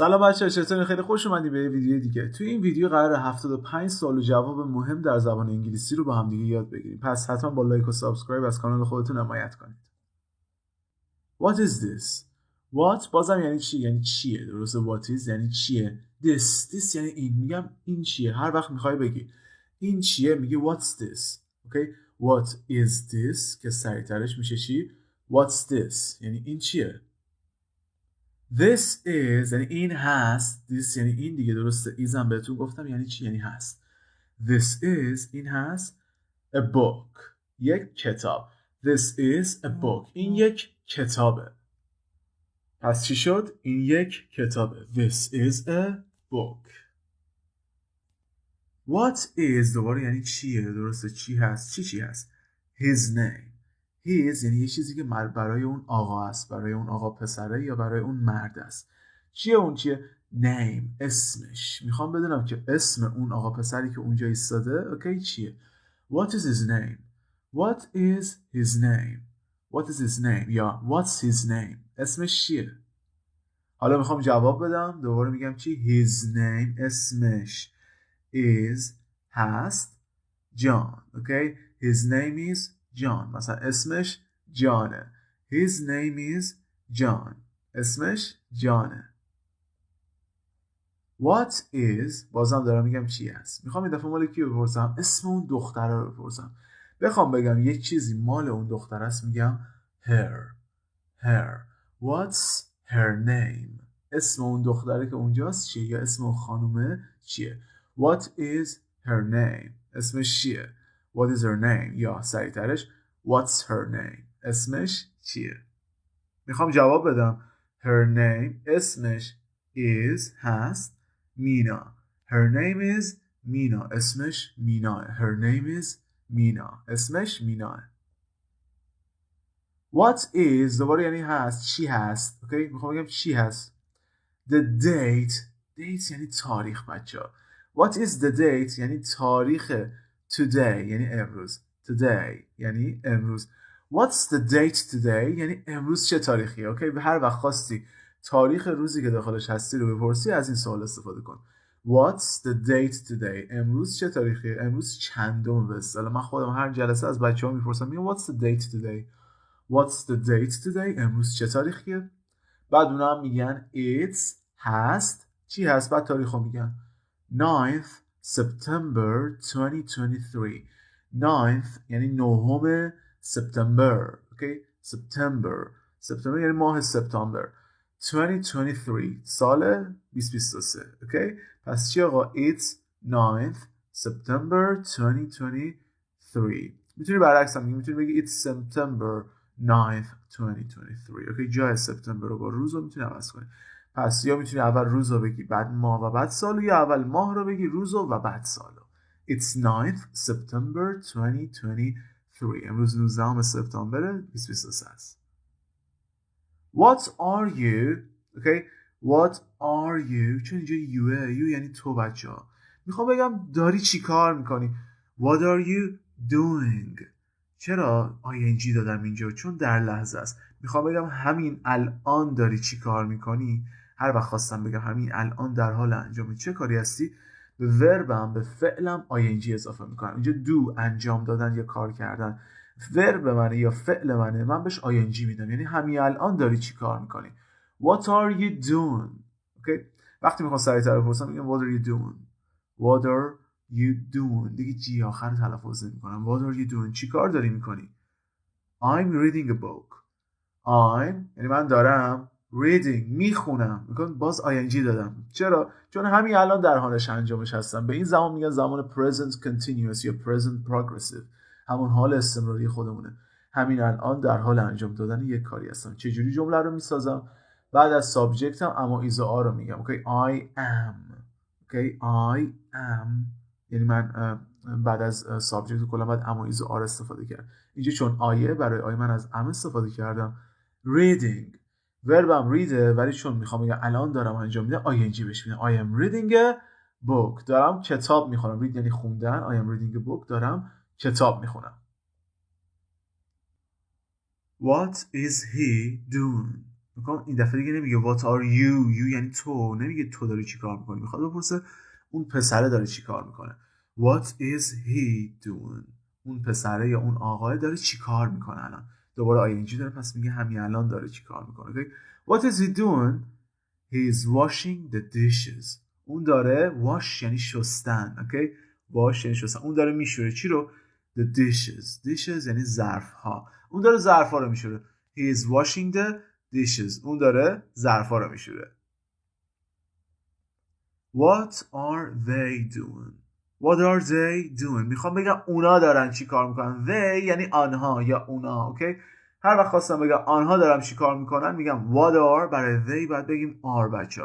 سلام بچه‌ها، چطورین؟ خیلی خوش اومدید به یه ویدیو دیگه. توی این ویدیو قراره 75 سوال و جواب مهم در زبان انگلیسی رو با هم دیگه یاد بگیریم. پس حتما با لایک و سابسکرایب از کانال خودتون حمایت کنید. What is this? What بازم یعنی چی؟ یعنی چیه؟ درسته. What is یعنی چیه؟ This یعنی این. میگم این چیه؟ هر وقت میخوای بگی این چیه میگی what's this. Okay? What is this که سریع‌ترش میشه چی؟ What's this یعنی این چیه؟ This is یعنی این هست. This یعنی این دیگه، درسته. is هم بهتون گفتم یعنی چی؟ یعنی هست. This is این هست. A book یک کتاب. This is a book این یک کتابه. پس چی شد؟ این یک کتابه. This is a book. What is دوباره یعنی چیه، درسته. چی هست؟ چی هست؟ His name. His یعنی یه چیزی که برای اون آقا است، برای اون آقا پسره یا برای اون مرد است. چیه اون چیه؟ Name اسمش. میخوام بدونم که اسم اون آقا پسری که اونجا ایستاده اوکی چیه؟ What is his name? What is his name? What is his name یا what's his name؟ اسمش چیه؟ حالا میخوام جواب بدم. دوباره میگم چی؟ His name اسمش is هست John. Okay? His name is John. مثلا اسمش جانه. His name is John. اسمش جانه. What is بازم دارم میگم چی هست. میخوام این دفعه مال کی بپرسم؟ اسم اون دختره رو بپرسم. بخوام بگم یک چیزی مال اون دختر است میگم her. What's her name؟ اسم اون دختره که اونجاست چیه یا اسم اون خانومه چیه؟ What is her name؟ اسمش چیه؟ What is her name؟ یا سریع‌ترش What's her name؟ اسمش چیه؟ میخوام جواب بدم. Her name اسمش is هست مینا. Her name is مینا. اسمش مینا. Her name is مینا. اسمش مینا. What is دوباره یعنی هست. چی هست؟ اوکی؟ میخوام بگم چی هست. The date یعنی تاریخ بچه‌ها. What is the date یعنی تاریخ. Today یعنی امروز. Today یعنی امروز. What's the date today یعنی امروز چه تاریخیه. اوکی؟ به هر وقت خواستی تاریخ روزی که داخلش هستی رو بپرسی از این سوال استفاده کن. What's the date today؟ امروز چه تاریخیه؟ امروز چندم به اصطلاح. من خودم هر جلسه از بچه‌ها میپرسم میگم What's the date today؟ What's the date today؟ امروز چه تاریخیه؟ بعد اونا هم میگن it's هست. چی هست؟ بعد تاریخ رو میگن 9th September 2023. 9th یعنی 9 سپتامبر. اوکی؟ سپتامبر یعنی ماه سپتامبر. 2023 سال 2023. اوکی؟ پس چی آقا؟ It's 9th September 2023. میتونی برعکس هم میتونی بگی It's September 9th 2023. اوکی؟ جای سپتامبر رو با روز رو میتونی عوض کنی. پس یا میتونی اول روز رو بگی بعد ماه و بعد سال، یا اول ماه رو بگی روز و بعد سال. It's 9th September 2023. امروز 19 سپتامبر 2023 است. What are you؟ اوکی؟ What are you؟ چون اینجا you یعنی تو بچه ها. میخوام بگم داری چی کار میکنی. What are you doing؟ چرا ing دادم اینجا؟ چون در لحظه است. میخوام بگم همین الان داری چی کار میکنی. هر وقت خواستم بگم همین الان در حال انجام چه کاری هستی، به وربم به فعلم ing اضافه میکنم. اینجا do انجام دادن یا کار کردن. ورب منه یا فعل منه، من بهش ing میدم. یعنی همین الان داری چی کار میکنی. What are you doing؟ okay؟ وقتی میخوام سریع‌تر بپرسم میگم What are you doing؟ What are you doing؟ دیگه جی آخر تلفظ نمی‌کنم. What are you doing؟ چی کار داری میکنی؟ I'm reading a book. I'm یعنی من دارم reading میخونم. میگم باز ing دادم. چرا؟ چون همین الان در حالش انجامش هستم. به این زمان میگن زمان present continuous یا present progressive. همون حال استمراری خودمونه. همین الان در حال انجام دادن یک کاری هستم. چجوری جمله رو میسازم؟ بعد از سابجکتم اما ایز آر رو میگم. اوکی؟ I am. اوکی؟ I am یعنی من بعد از سابجکت کلا باید اما ایز آر استفاده کرد. اینجا چون آیه برای آیه من از ام استفاده کردم. reading وربم ریده، ولی چون میخوام بگم الان دارم انجام میدم ing بهش میدم. I am reading a book. دارم کتاب میخونم. read یعنی خوندن. I am reading a book. دارم کتاب میخونم. What is he doing؟ میگم این دفعه دیگه نمیگه what are you یعنی تو، نمیگه تو داری چی کار میکنی، میخواد بپرسه اون پسره داره چی کار میکنه. what is he doing، اون پسره یا اون آقای داره چی کار میکنه الان. دوباره ing داره، پس میگه همین الان داره چی کار میکنه. okay? what is he doing he is washing the dishes، اون داره wash یعنی شستن. okay? wash یعنی شستن. اون داره میشوره چی رو؟ the dishes یعنی ظرف ها. اون داره ظرف ها رو میشوره. he is washing the dishes، اون داره ظرف ها رو میشوره. what are they doing میخوام بگم اونا دارن چی کار میکنن. they یعنی آنها یا اونا. اوکی؟ هر وقت خواستم بگم آنها دارن چی کار میکنن میگم what are، برای they باید بگیم are. بچه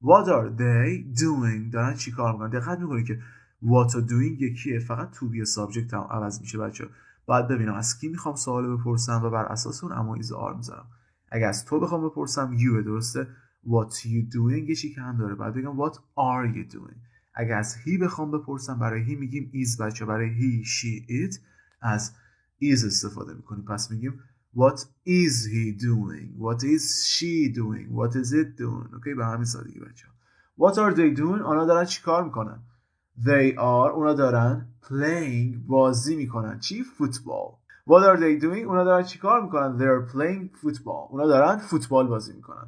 what are they doing، دارن چی کار میکنن. دقت میکنید که what are doing یکیه، فقط to be subject هم عوض میشه. بچه باید ببینم از کی میخوام سوال بپرسم و بر اساس اون اما ایز are میذارم. اگه از تو بخوام بپرسم you، درسته؟ what you doing یکی که هم داره، باید بگم what are you doing. اگه از هی بخوام بپرسم برای هی میگیم is. بچه برای هی she it از is استفاده میکنیم، پس میگیم what is he doing، what is she doing، what is it doing. اوکی؟ به همین سادگی بچه. what are they doing، اونا دارن چی کار میکنن. they are، اونا دارن playing، بازی میکنن چی؟ football. what are they doing، اونا دارن چی کار میکنن. they are playing football، اونا دارن فوتبال بازی میکنن.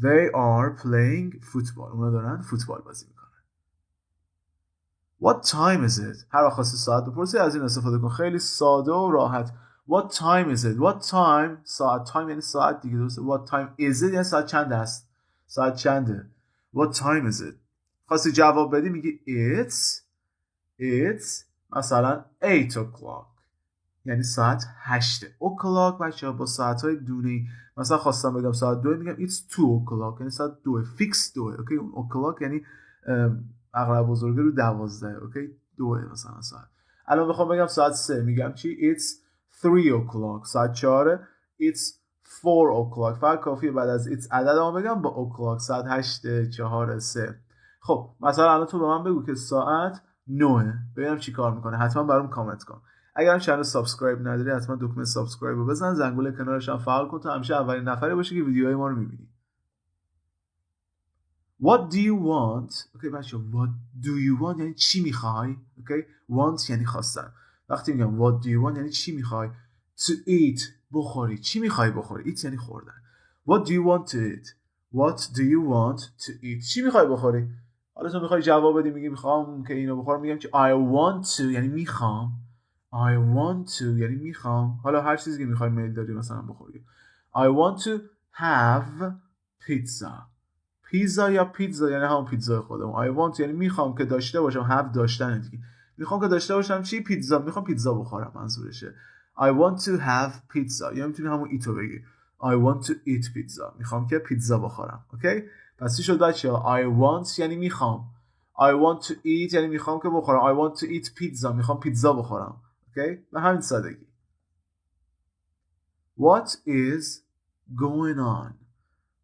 they are playing football، اونا دارن فوتبال بازی میکنن. what time is it، هر وقت خواستی ساعت بپرسی از این استفاده کن، خیلی ساده و راحت. what time is it، what time، ساعت، time یعنی ساعت دیگه، درسته؟ what time is it یعنی ساعت چند است، ساعت چنده. what time is it، خواستی جواب بدی میگی it's مثلا 8 o'clock یعنی ساعت 8 o'clock. بچه‌ها با ساعت‌های دونی مثلا خواستم بگم ساعت 2 میگم it's 2 o'clock یعنی ساعت 2 fix 2. اوکی؟ اون o'clock یعنی اقرب بزرگه رو 12. اوکی؟ 2 مثلا ساعت. الان بخوام بگم ساعت 3 میگم چی؟ it's 3 o'clock ساعت 4. it's 4 o'clock فقط کافیه بعد از it's عددمو بگم با o'clock ساعت 8 4 3. خب مثلا الان تو به من بگو که ساعت 9 ببینم چی کار میکنه. حتما برام کامنت کن. اگر هم چنل سابسکرایب نداری حتما دکمه سابسکرایب رو بزن، زنگوله کنارش هم فعال کن تا همیشه اولین نفری باشی که ویدیوهای ما رو میبینی. What do you want؟ اوکی بچه what do you want یعنی چی میخوای. اوکی؟ want یعنی خواستن. وقتی میگم what do you want یعنی چی میخوای. to eat بخوری، چی میخوای بخوری. eat یعنی خوردن. What do you want to eat؟ What do you want to eat، چی میخوای بخوری. حالا تو میخوای جواب بدی میگی میخوام که اینو بخورم، میگم که I want to یعنی میخوام. I want to یعنی میخوام. حالا هر چیزی که میخوای میل داری مثلا بخوری. I want to have pizza. پیزا یا پیتزا یعنی همون پیتزا خودم. I want یعنی میخوام که داشته باشم. have داشتن دیگه. میخوام که داشته باشم چی؟ پیتزا. میخوام پیتزا بخورم منظورشه. I want to have pizza یا میتونی همون ایتو بگی. I want to eat pizza. میخوام که پیتزا بخورم. اوکی؟ پس چی شد بچه‌ها؟ I want یعنی میخوام. I want to eat یعنی میخوام که بخورم. I want to eat pizza میخوام پیتزا بخورم. اوکی؟ به همین سادگی. What is going on؟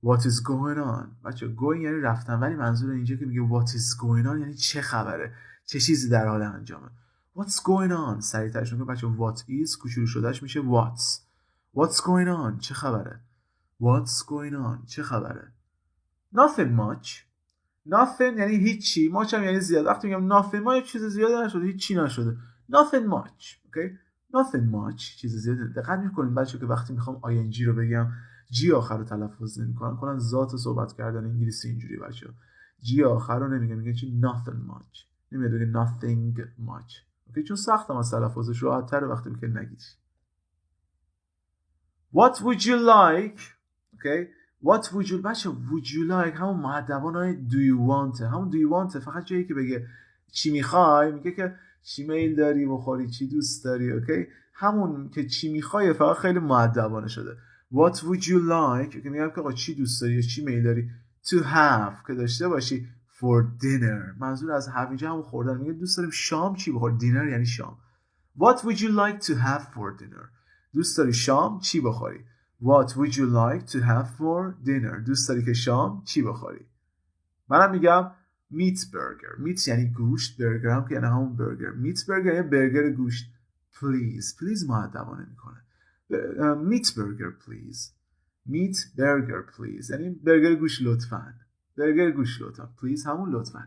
What is going on؟ بچه going یعنی رفتن، ولی منظور اینجا که میگه what is going on یعنی چه خبره، چه چیزی در حال انجامه. What's going on سریعترش میگه بچه what is کوچولو شدهش میشه what's going on چه خبره. What's going on چه خبره. Nothing much یعنی هیچی. much هم یعنی زیاد. وقتی میگم nothing much چیز زیادی نشده، هیچی نشده. Nothing much. اوکی؟ nothing much چیز زیادی. دقت میکنین بچه که وقتی میخوام ing رو بگم جی آخر رو تلفظ نمی‌کنن، کنن ذات صحبت کردن انگلیسی اینجوری بچه. جی آخر رو نمیگه، میگه چی nothing much. نمیاد بگه nothing much. اوکی؟ چون سختم از تلفظش، راحت‌تره وقتی میگه نگید. What would you like؟ اوکی؟ What would you بچه would you like همون مؤدبانه do you want، همون do you want فقط جایی که بگه چی میخوای، میگه که چی میل داری بخوری، چی دوست داری. اوکی؟ همون که چی میخوای فقط خیلی مؤدبانه شده. What would you like که میگم که آقا چی دوست داری، چی میل داری. To have که داشته باشی. For dinner منظور از have اینجا همون خوردن، میگه دوست داریم شام چی بخور. dinner یعنی شام. What would you like to have for dinner؟ دوست داری شام چی بخوری. What would you like to have for dinner؟ دوست داری که شام چی بخوری. منم میگم meat burger. meat یعنی گوشت، برگر هم که یعنی همون برگر. meat burger یعنی برگر گوشت. please مؤدبانه میکنه. meat burger please. meat burger please یعنی برگر گوش لطفاً. برگر گوش لطفاً. please همون لطفاً.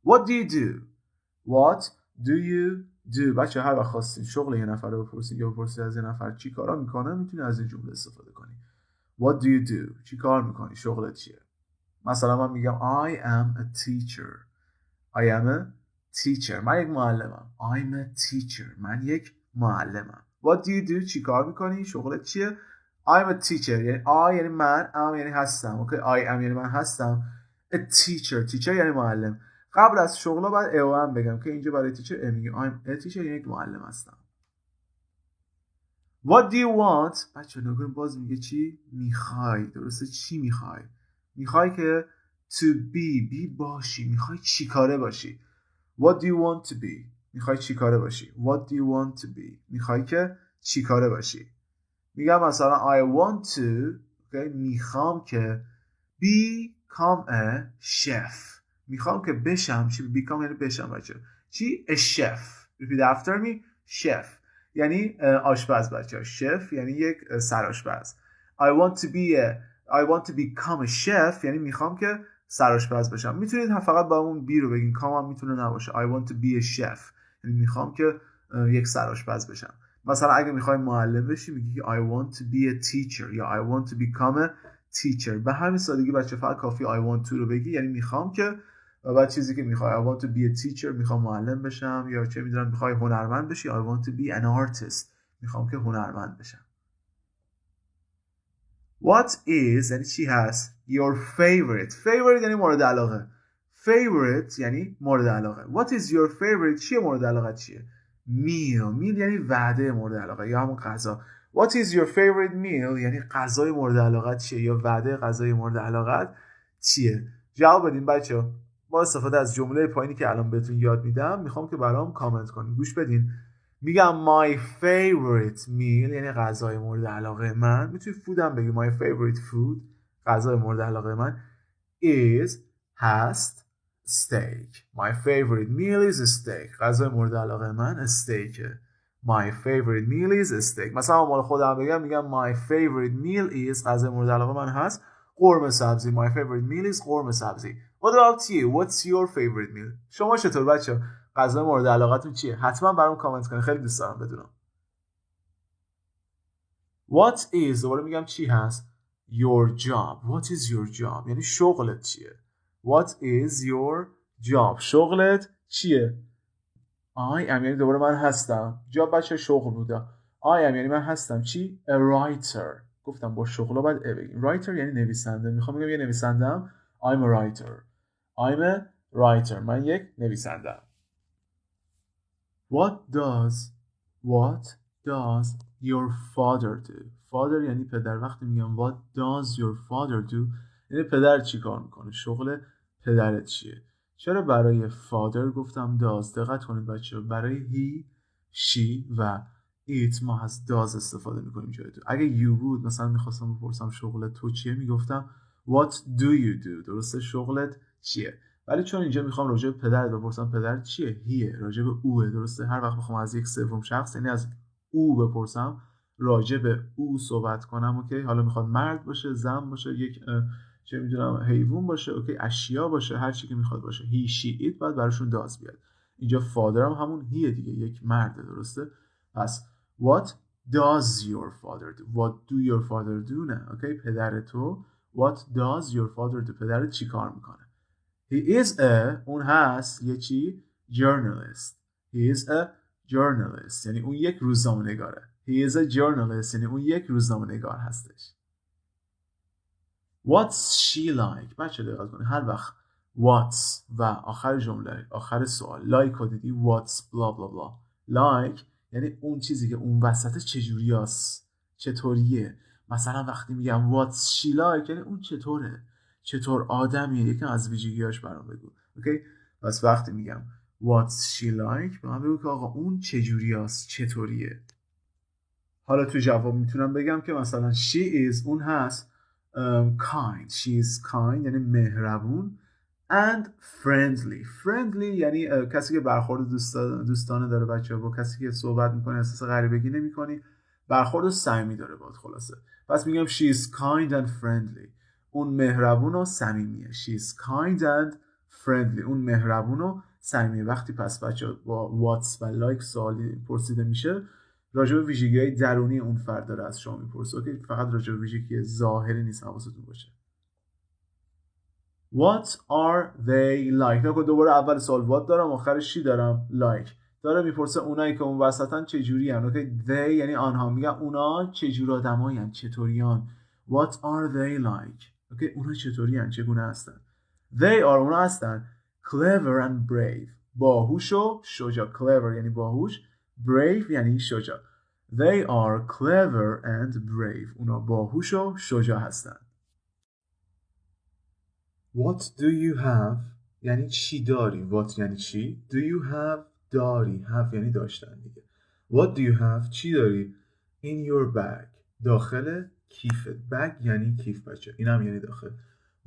What do you do? What do you do? بچه هر وقت خواستین شغل یه نفر رو بپرسید یا بپرسید از یه نفر چی کارا میکنه میتونی از این جمله استفاده کنی. What do you do? چی کار میکنی؟ شغلت چیه؟ مثلا من میگم I am a teacher. I am a teacher. من یک معلمم. I'm a teacher. من یک معلمم. What do you do? چی کار میکنی؟ شغلت چیه؟ I'm a teacher. یعنی I یعنی من، am یعنی هستم. Okay? I am یعنی من هستم. A teacher. teacher یعنی معلم. قبل از شغلا باید am بگم که اینجا برای teacher میگم I'm a teacher یعنی یک معلم هستم. What do you want? بچه نگرم باز میگه چی؟ میخوای. درسته؟ چی میخوای؟ میخوای که to be باشی. میخوای چی کاره باشی. What do you want to be? میخوای چی کاره باشی. What do you want to be? میخوای که چی کاره باشی. میگم مثلا I want to میخوام که become a chef. میخوام که بشم چی؟ become یعنی بشم بچه. چی؟ a chef. Repeat after me. chef یعنی آشپز بچه. chef یعنی یک سرآشپز. I want to become a chef یعنی میخوام که سرآشپز بشم. میتونید فقط با اون بی رو بگین. کام هم میتونه نباشه. I want to be a chef یعنی میخوام که یک سرآشپز بشم. مثلا اگه میخوای معلم بشی میگی I want to be a teacher یا I want to become a teacher. به همین سادگی بچه فقط کافی I want to رو بگی یعنی میخوام که و بعد چیزی که میخوای I want to be a teacher میخوام معلم بشم یا چه میدونم میخوای هنرمند بشی I want to be an artist میخوام که هنرمند بشم. What is یعنی چی هست your favorite یعنی مورد علاقه. favorite یعنی مورد علاقه. What is your favorite چیه مورد علاقه چیه. meal یعنی وعده مورد علاقه یا همون غذا. What is your favorite meal یعنی غذای مورد علاقه چیه یا وعده غذای مورد علاقه چیه. جواب بدین بچه‌ها با استفاده از جمله پایینی که الان بهتون یاد میدم. میخوام که برام کامنت کنین. گوش بدین. میگم my favorite meal یعنی غذای مورد علاقه من. میتونی فودم بگی my favorite food غذای مورد علاقه من is هست steak. My favorite meal is a steak. غذای مورد علاقه من استیکه. My favorite meal is a steak. مثلا مال خودم بگم میگم my favorite meal is غذای مورد علاقه من هست قرمه سبزی. My favorite meal is قرمه سبزی. What about you? What's your favorite meal? شما چطور بچه؟ غذای مورد علاقتون چیه؟ حتما برام کامنت کنید. خیلی دوست دارم بدونم. What is دوباره میگم چی هست؟ Your job. What is your job؟ یعنی شغلت چیه؟ What is your job؟ شغلت چیه؟ I am یعنی دوباره من هستم. job بچه شغل بوده. I am یعنی من هستم چی؟ A writer. گفتم با شغلا باید بگیم. writer یعنی نویسنده. میخوام بگم یه نویسنده‌ام. I'm a writer. I'm a writer. من یک نویسنده‌ام. What does your father do? Father یعنی پدر. وقتی میگم what does your father do یعنی پدر چی کار میکنه. شغل پدرت چیه. چرا برای father گفتم does؟ دقت کنید بچه. برای he, she و it ما از does استفاده میکنیم جای تو. اگه you بود مثلا میخواستم بپرسم شغل تو چیه میگفتم what do you do. درسته شغلت چیه. ولی چون اینجا میخوام راجع به پدرت بپرسم پدر چیه هیه راجع به اوه. درسته هر وقت بخوام از یک سوم شخص یعنی از او بپرسم راجع به او صحبت کنم. اوکی حالا میخواد مرد باشه زن باشه یک چه میدونم حیوان باشه اوکی اشیا باشه هر چی که میخواد باشه هی شی ایت بعد براشون داز بیاد. اینجا فادر هم همون هیه دیگه یک مرده. درسته پس what does your father do. What do your father do نه اوکی پدر تو. What does your father do پدرت چی کار میکنه. He is a اون هست یه چی journalist. He is a journalist یعنی اون یک روزنامه‌نگاره. He is a journalist یعنی اون یک روزنامه‌نگار هستش. What's she like؟ بچه دقت کنید هر وقت what's و آخر جمله آخر سوال like رو دیدی what's bla bla bla like یعنی اون چیزی که اون وسط چجوریاست چطوریه. مثلا وقتی میگم what's she like یعنی اون چطوره چطور آدمیه. یکم از ویژگیاش برام بگو. اوکی پس وقتی میگم what's she like به من بگو که آقا اون چجوریاست چطوریه. حالا تو جواب میتونم بگم که مثلا she is اون هست kind. she is kind یعنی مهربون and friendly یعنی کسی که برخورد دوستانه داره بچه‌ها با کسی که صحبت میکنه احساس غریبگی نمی‌کنی برخورد صمیمی داره باهات خلاصه. پس میگم she is kind and friendly. اون مهربون و صمیمیه. she is kind and friendly. اون مهربون و صمیمیه. وقتی پس بچه‌ها با what's و like سوالی پرسیده میشه راجع به ویژگی‌های درونی اون فرد داره از شما میپرسه. اوکی، فقط راجع به ویژگی ظاهری نیست، حواستون باشه. What are they like؟ نکن دوباره اول سوال what دارم، آخرش چی دارم؟ like. داره میپرسه اونایی که اون وسطن چه جوری ان. اوکی، they یعنی آنها، میگن اونا چه جور آدمایی ان، چطوریان. What are they like؟ اوکی، اونا چطوری ان، چگونه هستن. They are اونا هستن clever and brave. باهوش و شجاع. clever یعنی باهوش، brave یعنی شجاع. They are clever and brave. اونا باهوش و شجاع هستن. What do you have یعنی چی داری. What یعنی چی. Do you have داری. have یعنی داشتن دیگه. What do you have چی داری. In your bag داخل کیفت. bag یعنی کیف بچه، این هم یعنی داخل.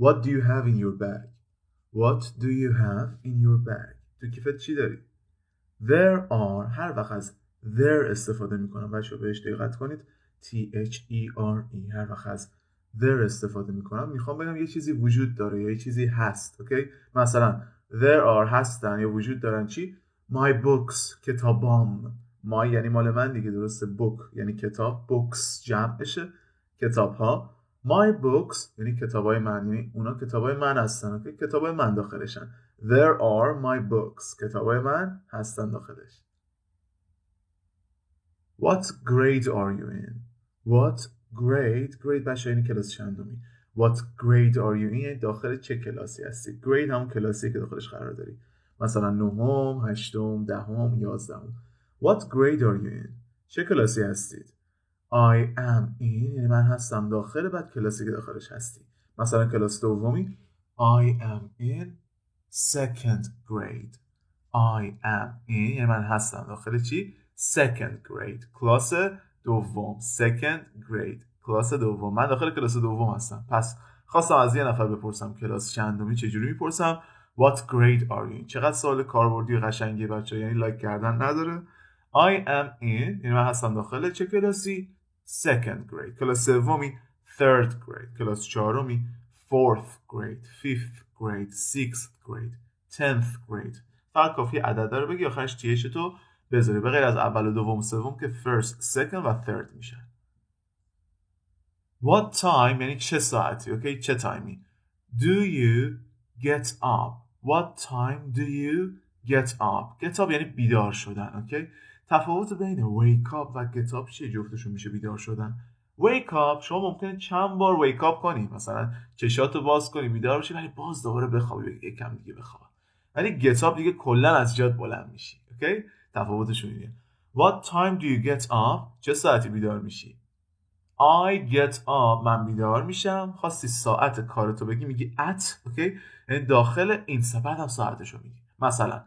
What do you have in your bag. What do you have in your bag. تو کیفت چی داری. There are هر وقت از there استفاده میکنم بچه بهش دقت کنید. T-H-E-R-E هر وقت از there استفاده میکنم میخوام بگم یه چیزی وجود داره یا یه چیزی هست. اوکی، مثلا there are هستن یا وجود دارن چی. My books کتابام. my یعنی مال من دیگه، درسته. book یعنی کتاب، books جمعشه کتاب ها. my books یعنی کتابای من، یعنی اونا کتابای من هستن. اوکی، کتابای من داخلشن. There are my books کتابای من هستن داخلش. What grade are you in. What grade بچه یعنی کلاس چندمی. What grade are you in داخل چه کلاسی هستی. grade همون کلاسیه که داخلش قرار داری، مثلا 9م، 8م، 10م، 11م. What grade are you in چه کلاسی هستید. I am in یعنی من هستم داخل، بعد کلاسی که داخلش هستی، مثلا کلاس دومی. I am in second grade. I am in یعنی من هستم داخل چی. second grade کلاس دوم. second grade کلاس دوم. من داخل کلاس دوم هستم. پس خواستم از یه نفر بپرسم کلاس چندمی. چجوری میپرسم. What grade are you in. چقدر سوال کاربردی و قشنگی بچه، یعنی لایک کردن نداره. I am in یعنی من هستم داخل چه کلاسی. second grade کلاس سومی. third grade کلاس چهارمی. fourth grade fifth grade sixth grade 10th grade. فقط کافی عدد رو بگی آخرش تیش تو بذاری، به غیر از اول و دوم سوم که first second و third میشن. What time یعنی چه ساعتی. اوکی، چه تایمی. Do you get up. What time do you get up. get up یعنی بیدار شدن. اوکی، تفاوت بین wake up و get up چیه؟ جفتشون میشه بیدار شدن. wake up شما ممکنه چند بار wake up کنی، مثلا چشاتو باز کنی بیدار بشی ولی باز دوباره بخوابی یکم دیگه بخواب. ولی get up دیگه کلا از جات بلند میشی. اوکی، تفاوتشون اینه. What time do you get up چه ساعتی بیدار میشی. I get up من بیدار میشم. خواستی ساعت کارتو بگی میگی at. اوکی، یعنی داخل این ساعت هم ساعتشو میگی. مثلا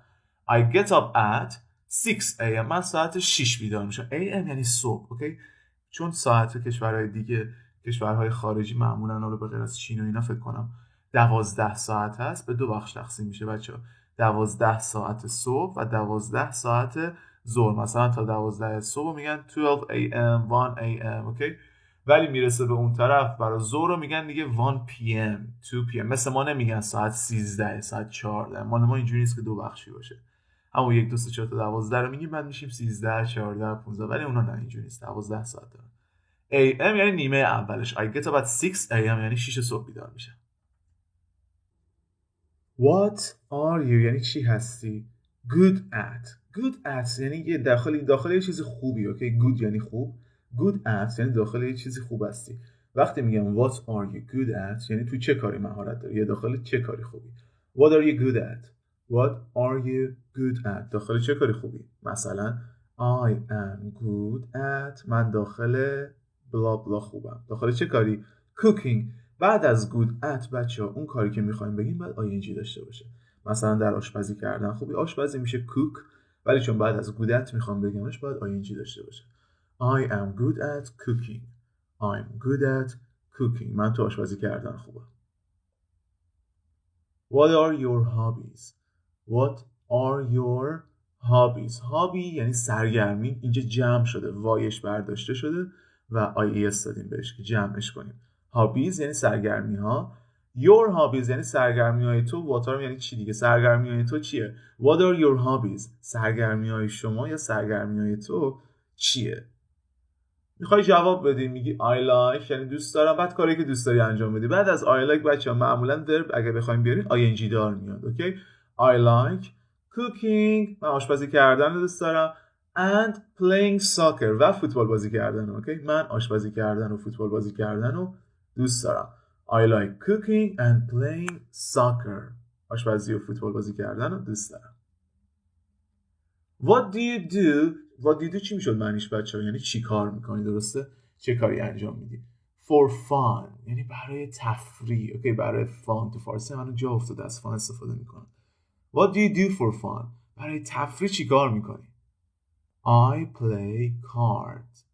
I get up at 6 am من ساعت 6 بیدار میشم. am یعنی صبح. اوکی، چون ساعت کشورهای دیگه، کشورهای خارجی معمولا رو به غیر از چین و اینا فکر کنم 12 ساعت هست، به دو بخش تقسیم میشه بچه‌ها. 12 ساعت صبح و 12 ساعت ظهر. مثلا تا 12 صبح میگن 12 am 1 am. اوکی، ولی میرسه به اون طرف برای ظهر رو میگن دیگه 1 pm 2 pm. مثل ما نمیگن ساعت 13 ساعت 14. مال ما اینجوری نیست که دو بخشی باشه. همون 1 2 3 4 تا 12 رو میگیم، بعد میشیم 13 14 15. ولی اونا نه اینجوری نیست، 12 ساعت دارن. am یعنی نیمه اولش. I get up at 6 am یعنی 6 صبح بیدار میشم. What are you یعنی چی هستی. Good at یعنی داخل یه چیز خوبی. اوکی، good یعنی خوب. Good at یعنی داخل یه چیزی خوب هستی. وقتی میگم what are you good at یعنی تو چه کاری مهارت داری یا داخل چه کاری خوبی. What are you good at. What are you good at داخل چه کاری خوبی. مثلا I am good at من داخل بلا بلا خوبم. داخل چه کاری. Cooking. بعد از good at بچه‌ها اون کاری که می‌خوایم بگیم باید ing داشته باشه. مثلا در آشپزی کردن خوبی. آشپزی میشه cook، ولی چون بعد از good at میخوام بگمش باید ing داشته باشه. I am good at cooking. I'm good at cooking. من تو آشپزی کردن خوبم. What are your hobbies. What are your hobbies. hobby یعنی سرگرمی، اینجا جمع شده، وایش برداشته شده و IES دادیم بهش که جمعش کنیم. hobbies یعنی سرگرمی ها. your hobbies یعنی سرگرمی های تو. what are یعنی چی دیگه؟ سرگرمی های تو چیه؟ what are your hobbies؟ سرگرمی های شما یا سرگرمی های تو چیه؟ میخوای جواب بدی میگی I like یعنی دوست دارم، بعد کاری که دوست داری انجام بدی. بعد از I like بچه‌ها معمولا verb اگه بخوایم بیارین ing دار میاد. اوکی؟ I like cooking، من آشپزی کردن رو دوست دارم، and playing soccer و فوتبال بازی کردن. اوکی؟ من آشپزی کردن و فوتبال بازی کردن رو دوست دارم. I like cooking and playing soccer. آشپزی و فوتبال بازی کردن رو دوست دارم. What do you do؟ What do you do چی میشد معنیش بچه‌ها؟ یعنی چی کار میکنی، درسته؟ چه کاری انجام میدی؟ For fun یعنی برای تفریح. اوکی، برای fun تو فارسی منو جا افتاده از fun استفاده میکنم. What do you do for fun؟ برای تفریح چی کار میکنی؟ I play cards.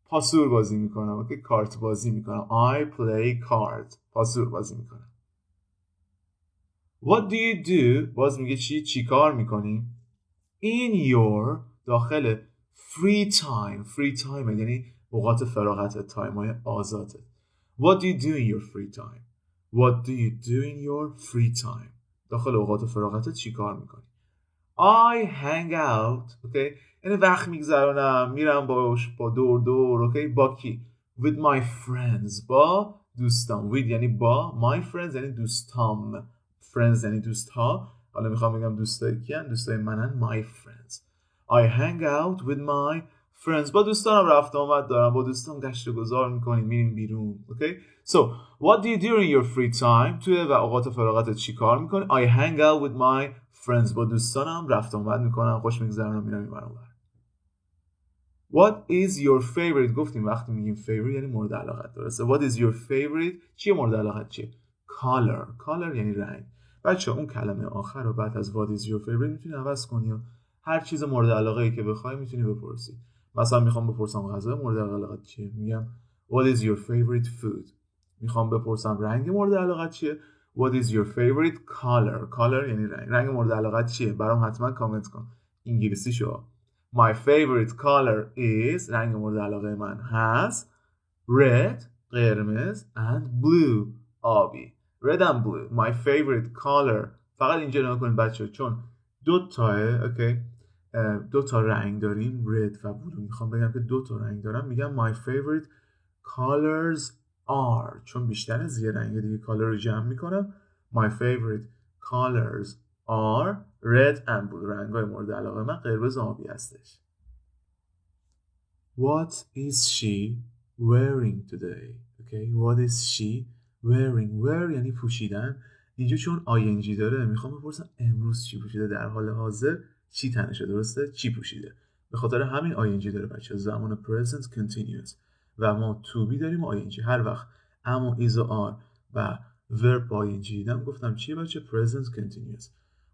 پاسور بازی میکنم. اوکی، کارت بازی میکنم. I play cards. پاسور بازی میکنم. What do you do؟ باز میگه چی کار میکنی؟ In your داخل free time. free time یعنی اوقات فراغت، تایم های آزاده. What do you do in your free time؟ What do you do in your free time؟ داخل اوقات فراغت چی کار میکنی؟ I hang out. اوکی، یعنی وقت میگذرونم، میرم با دور. اوکی، با کی؟ With my friends، با دوستان. With یعنی با، my friends یعنی دوستام، friends یعنی دوست ها. حالا میخوام بگم دوستای کیان؟ دوستای منن، my friends. I hang out with my friends. با دوستانم رفت آمد دارم، با دوستان گشت و گذار میکنیم، میریم بیرون. اوکی؟ So what do you do in your free time؟ توی اوقات فراغتت چی کار میکنی؟ I hang out with my friends. با دوستانم رفت آمد میکنم، خوش میگذرونم، میرم این ور. What is your favorite؟ گفتیم وقتی میگیم favorite یعنی مورد علاقت، درسته؟ What is your favorite؟ چیه مورد علاقت چیه؟ color یعنی رنگ. بچه اون کلمه آخر رو بعد از what is your favorite میتونی عوض کنی و هر چیز مورد علاقه‌ای که بخوای میتونی بپرسی. مثلا میخوام بپرسم غذای مورد علاقت چیه، میگم what is your favorite food. میخوام بپرسم رنگ مورد علاقت چیه، what is your favorite color یعنی رنگ مورد علاقت چیه. برام حتما کامنت کن انگلیسی شو. My favorite color is، رنگ مورد علاقه من هست red قرمز and blue آبی. red and blue my favorite color. فقط اینجا نگاه کنید بچه، چون دو تا رنگ داریم red و blue. میخوام بگم که دو تا رنگ دارم، میگم my favorite colors are، چون بیشتر از یه رنگ دیگه color رو جمع میکنم. my favorite colors are red and blue. رنگ‌های مورد علاقه من قرمز آبی هستش. What is she wearing today؟ Okay. What is she wearing؟ wear یعنی پوشیدن. اینجا چون ing داره میخوام بپرسم امروز چی پوشیده، در حال حاضر چی تنشه، درسته؟ چی پوشیده. به خاطر همین ing داره بچه، زمان present continuous و ما to be داریم و ing. هر وقت اما is و are و verb با ing دیدم گفتم چیه بچه؟ present continuous.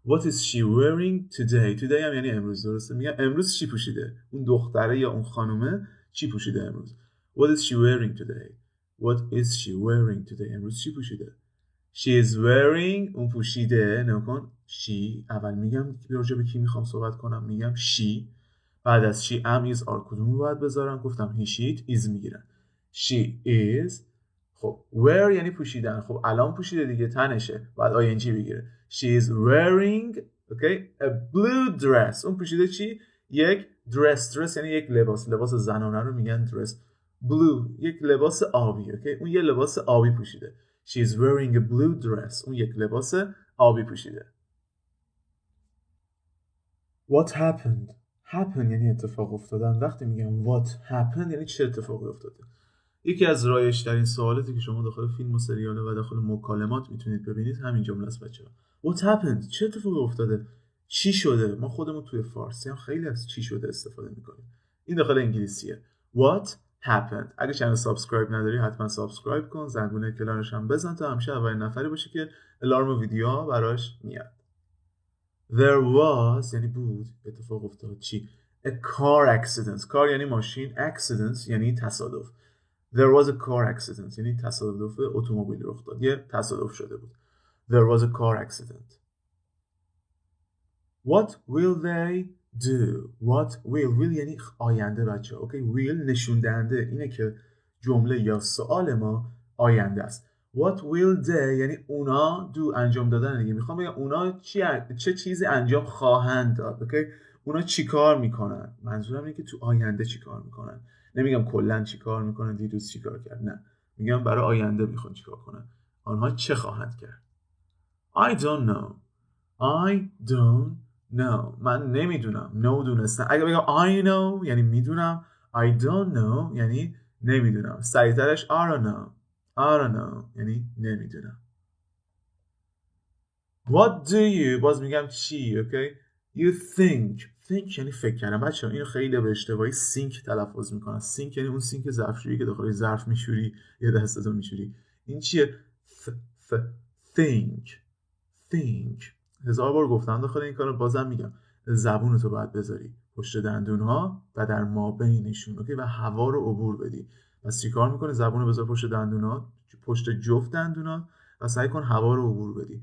What is she wearing today؟ today هم یعنی امروز، درسته؟ میگم امروز چی پوشیده، اون دختره یا اون خانومه چی پوشیده امروز. What is she wearing today؟ What is she wearing today؟ امروز چی پوشیده. She is wearing اون پوشیده. نکن she، اول میگم راجع به کی میخوام صحبت کنم، میگم she. بعد از she am is are کدومو باید بذارم؟ گفتم he she it is میگیرن. She is. خب wear یعنی پوشیدن، خب الان پوشیده دیگه، تنشه، بعد ing بگیره. She is wearing okay a blue dress. اون پوشیده چی؟ یک dress یعنی یک لباس زنانه رو میگن dress. blue یک لباس آبی. اوکی، اون یه لباس آبی پوشیده. She is wearing a blue dress. اون یک لباس آبی پوشیده. What happened یعنی اتفاق افتادن. وقتی میگم what happened یعنی چه اتفاقی افتاده. یکی از رایج‌ترین سوالاتی که شما داخل فیلم و سریال و داخل مکالمات میتونید ببینید همین جمله است بچه‌ها. What happened؟ چه اتفاقی افتاده؟ چی شده؟ ما خودمون توی فارسی هم خیلی از چی شده استفاده میکنیم. این داخل انگلیسیه. What happened؟ اگه چنل سابسکرایب نداری حتما سابسکرایب کن، زنگوله کلارش هم بزن تا همیشه اولین نفری باشی که الارم ویدیوها براش میاد. There was یعنی بود، اتفاق افتاد چی؟ A car accident. car یعنی ماشین، accident یعنی تصادف. There was a car accident یعنی تصادف اتومبیل رخ داد، یه تصادف شده بود. There was a car accident. What will they do. What will یعنی آینده بچه. اوکی will نشون دهنده اینه که جمله یا سوال ما آینده است. What will they یعنی اونا do انجام دادن دیگه. میخوام بگم اونا چه چیزی انجام خواهند داد. اوکی اونا چی کار میکنن. منظورم اینه که تو آینده چی کار میکنن. نمیگم کلا چی کار میکنن دیروز چی کار کرد. نه میگم برای آینده میخوان چی کار کنن. آنها چه خواهند کرد. I don't know. I don't know. من نمیدونم. No دونستن. اگه بگم I know یعنی میدونم. I don't know یعنی نمیدونم. سریعترش I don't know. I don't know یعنی نمیدونم. What do you باز میگم چی. اوکی You think یعنی فکر کردن. بچه‌ها اینو خیلی به اشتباهی think تلفظ میکنن. think یعنی اون think ظرفشویی که داخل ظرف میشوری یا دستتو میشوری. این چیه think هزار بار گفتم داخل این کارو بازم میگم زبونتو باید بذاری پشت دندونها و در مابینشون اوکی و هوا رو عبور بدی. پس چیکار میکنه زبونو بذار پشت دندونها پشت جفت دندونها و سعی کن هوا رو عبور بدی.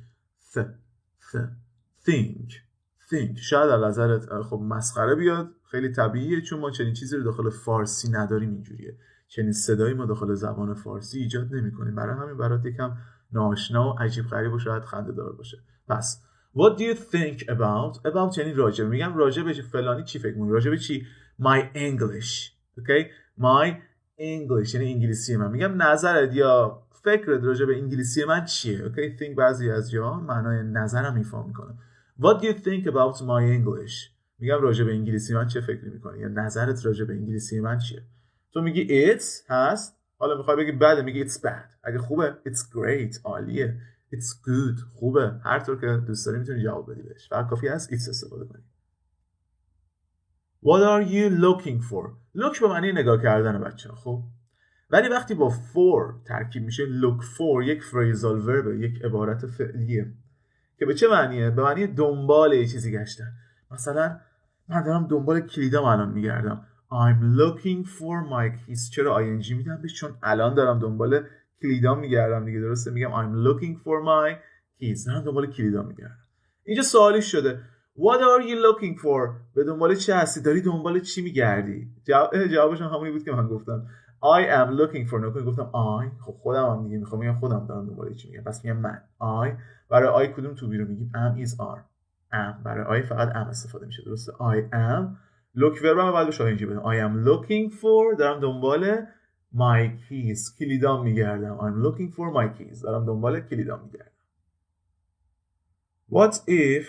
think شاید از نظرت خب مسخره بیاد خیلی طبیعیه چون ما چنین چیزی رو داخل فارسی نداریم اینجوریه چنین صدایی ما داخل زبان فارسی ایجاد نمی‌کنیم برای همین برات یکم ناآشنا و عجیب غریب و شاید خنده‌دار باشه. پس what do you think about یعنی راجع میگم راجع به فلانی چی فکر می‌کنی راجع به چی my English okay my English یعنی انگلیسی من میگم نظرت یا فکرت راجع به انگلیسی من چیه اوکی think بعضی از جا معنای نظرم ایفا میکنه. What do you think about my English میگم راجع به انگلیسی من چه فکر می‌کنی یا نظرت راجع به انگلیسی من چیه. تو میگی it's هست حالا میخوای بگی بده میگی it's bad اگه خوبه it's great عالیه it's good خوبه هر طور که دوست داری میتونی جواب بدی بهش فقط کافی است it's استفاده کنی. What are you looking for look به معنی نگاه کردن بچه‌ها خب ولی وقتی با for ترکیب میشه look for یک phrasal verb یک عبارت فعلیه که به چه معنیه به معنی دنبال یه چیزی گشتن. مثلا من دارم دنبال کلیدام الان میگردم I'm looking for my keys چرا ing میدم بهش چون الان دارم دنبال کلیدام میگردم دیگه درسته میگم I'm looking for my keys دارم دنبال کلیدام میگردم. اینجا سوالی شده What are you looking for به دنبال چه هستی داری دنبال چی میگردی جوابش همونی بود که من گفتم I am looking for نکنی گفتم I خب خودم هم دیگه میخوام میگم خودم دارم دنبال چی میگم پس میگم من I برای I کدوم تو بیرون میگیم am is are am برای I فقط am استفاده میشه درسته I am look verb بعد به شاهنجی بدم I am looking for دارم دنبال my keys کلیدام میگردم I'm looking for my keys دارم دنبال کلیدام میگردم. What if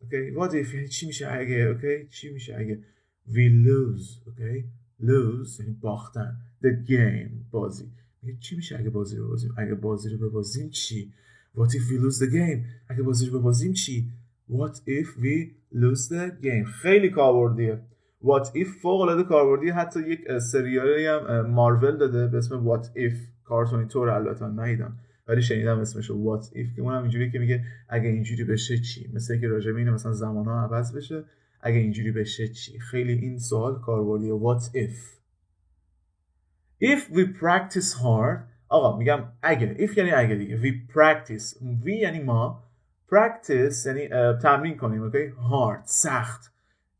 okay what if یعنی چی میشه اگه okay چی میشه اگه we lose okay lose یعنی باختن the game بازی میگه چی میشه اگه بازی رو ببازیم اگه بازی رو ببازیم چی what if we lose the game اگه بازی رو ببازیم چی what if we lose the game خیلی کاربردیه what if فوق العاده کاربردیه حتی یک سریالی هم مارول داده به اسم what if کارتونی طور البته ندیدم ولی شنیدم اسمشو what if که اونم اینجوری که میگه اگه اینجوری بشه چی مثل اینکه راجع به اینه مثلا زمان‌ها عوض بشه اگه اینجوری بشه چی خیلی این سوال کاربردیه what if we practice hard آقا میگم اگه if یعنی اگه دیگه we practice we یعنی ما practice یعنی تمرین کنیم اوکی hard سخت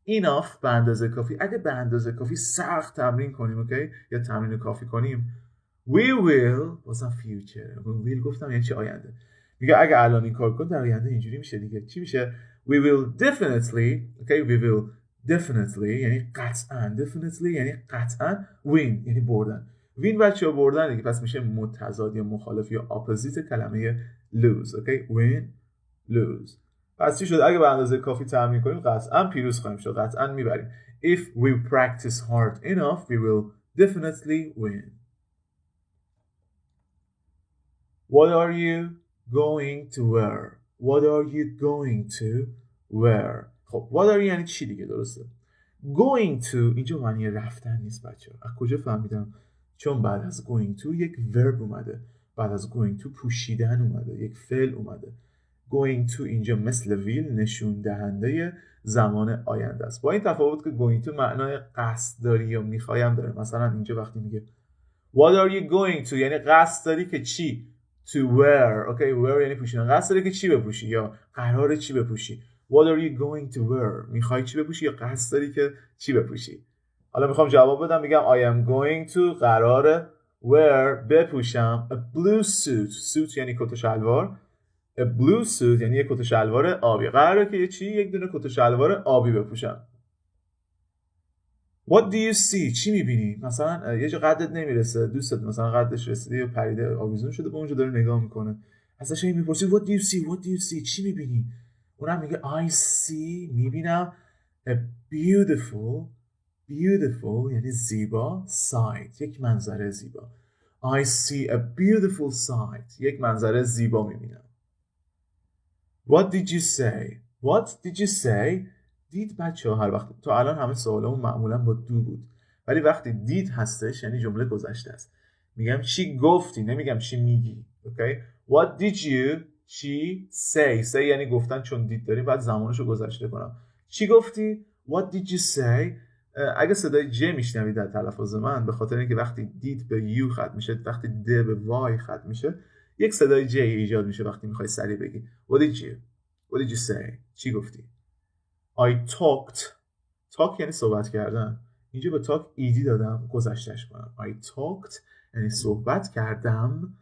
enough به اندازه کافی اگه به اندازه کافی سخت تمرین کنیم اوکی یا تمرین کافی کنیم we will بازم future will گفتم یعنی چی آینده میگه اگه الان این کار کن در آینده اینجوری میشه دیگه چی میشه we will definitely okay we will definitely یعنی قطعا definitely یعنی قطعا win یعنی بردن win بچه‌ها بردن دیگه پس میشه متضاد یا مخالف یا اپوزیت کلمه lose okay win lose پس چی شد اگه به اندازه کافی تمرین کنیم قطعا پیروز خواهیم شد قطعا میبریم if we practice hard enough we will definitely win. What are you going to wear? What are you going to wear? خب what are you یعنی چی دیگه درسته going to اینجا معنی رفتن نیست بچه از کجا فهمیدم چون بعد از going to یک verb اومده بعد از going to پوشیدن اومده یک فعل اومده going to اینجا مثل will نشون دهنده زمان آینده است با این تفاوت که going to معنای قصد داری یا میخوایم داره مثلا اینجا وقتی میگه what are you going to یعنی قصد داری که چی to wear okay wear یعنی پوشیدن قصد داری که چی بپوشی یا قراره چی بپوشی What are you going to wear؟ میخوای چی بپوشی یا قصد داری که چی بپوشی؟ حالا میخوام جواب بدم، میگم I am going to قراره wear بپوشم a blue suit. suit یعنی کت و شلوار. a blue suit یعنی یک کت و شلوار آبی. قراره که یک دونه کت و شلوار آبی بپوشم. What do you see؟ چی میبینی؟ مثلا یه جا قدت نمیرسه، دوستت مثلا قدش رسیده یا پریده آویزون شده، به اونجا داره نگاه میکنه، ازش میپرسی What do you see؟ What do you see؟ چی میبینی؟ اونم میگه I see، میبینم a beautiful یعنی زیبا، sight یک منظره زیبا. I see a beautiful sight یک منظره زیبا میبینم. What did you say؟ What did you say؟ دید بچه ها هر وقت تا الان همه سوالمون معمولا با دو بود، ولی وقتی دید هستش یعنی جمله گذشته است. میگم چی گفتی، نمیگم چی میگی. okay? What did you چی say یعنی گفتن، چون دید داریم بعد زمانشو گذشته کنم. چی گفتی؟ What did you say؟ اگه صدای ج میشنوید در تلفظ من، به خاطر اینکه وقتی دید به یو ختم میشه، وقتی د به وای ختم میشه، یک صدای ج ایجاد میشه وقتی میخوای سریع بگی. What did you say؟ چی گفتی؟ I talk یعنی صحبت کردن. اینجا به talk ایدی دادم گذشتش کنم. I talked یعنی صحبت کردم